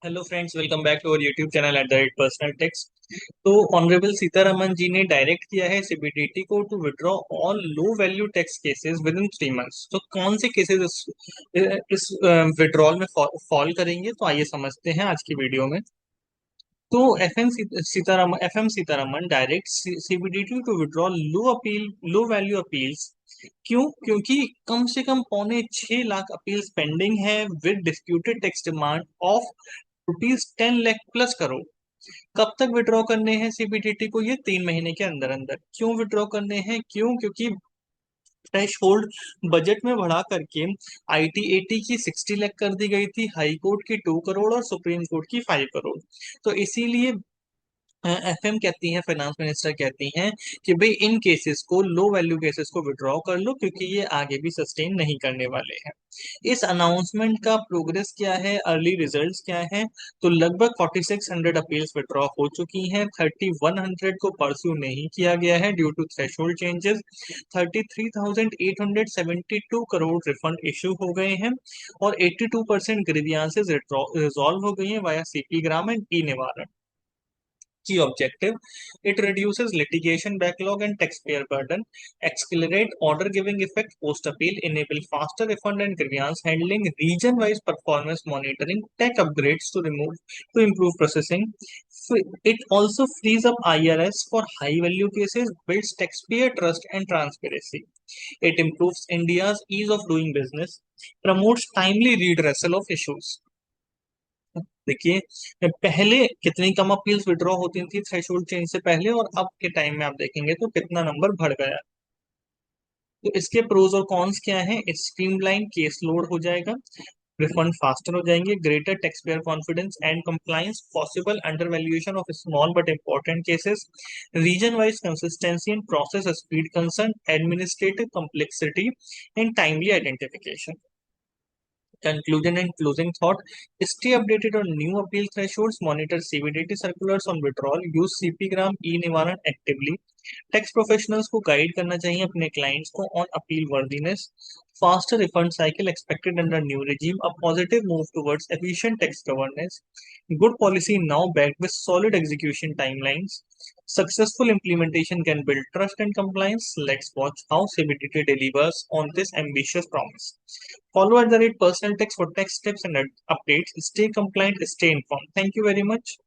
Hello friends, welcome back to our YouTube channel at the rate personal tax. तो honourable Sitharaman ji ने direct किया है CBDT को to withdraw all low value tax cases within 3 months. तो कौन से cases इस विड्रॉल में फॉल करेंगे, तो आइए समझते हैं आज की वीडियो में। तो F M Sitharaman direct CBDT to withdraw low value appeals. क्यों? क्योंकि कम से कम 6.25 लाख अपील्स पेंडिंग है with disputed tax demand of ₹10 lakh plus crore. कब तक विड्रॉ करने हैं सीबीडीटी को? ये 3 महीने के अंदर अंदर। क्यों विड्रॉ करने हैं? क्यों? क्योंकि थ्रेश होल्ड बजट में बढ़ा करके आईटीएटी की 60 लाख कर दी गई थी, हाई कोर्ट की 2 करोड़ और सुप्रीम कोर्ट की 5 करोड़। तो इसीलिए एफएम कहती हैं, फाइनेंस मिनिस्टर कहती हैं कि भाई इन केसेस को, लो वैल्यू केसेस को विड्रॉ कर लो, क्योंकि ये आगे भी सस्टेन नहीं करने वाले हैं। इस अनाउंसमेंट का प्रोग्रेस क्या है, अर्ली रिजल्ट्स क्या है? तो लगभग 4600 अपील्स विड्रॉ हो चुकी हैं। 3100 को परस्यू नहीं किया गया है due to threshold changes. 33,872 crore refund issue हो गए हैं और 82% ग्रीवियांसेस रिजॉल्व हो गई हैं वाया सीपी ग्राम एंड ई निवारण। Key objective: it reduces litigation backlog and taxpayer burden, accelerate order giving effect post appeal, enable faster refund and grievance handling, region wise performance monitoring, tech upgrades to improve processing. It also frees up IRS for high value cases, builds taxpayer trust and transparency. It improves India's ease of doing business, promotes timely redressal of issues. देखिए, पहले कितनी कम appeals withdraw होती थी threshold change से पहले, और अब के टाइम में आप देखेंगे तो कितना नंबर बढ़ गया। तो इसके प्रोज और कॉन्स क्या हैं? स्ट्रीमलाइन केस लोड हो जाएगा, रिफंड फास्टर हो जाएंगे, greater tax payer confidence and compliance possible under valuation of small but important cases, region wise consistency and process speed concern, administrative complexity and timely identification. Conclusion and closing thought: stay updated on new appeal thresholds, monitor CBDT circulars on withdrawal, use CPgram e-निवारण actively. Tax professionals को guide करना चाहिए अपने clients को on appeal worthiness, faster refund cycle expected under new regime, a positive move towards efficient tax governance, good policy now backed with solid execution timelines, successful implementation can build trust and compliance. Let's watch how CBDT delivers on this ambitious promise. Follow at the rate personal tax for tax tips and updates. Stay compliant, stay informed. Thank you very much.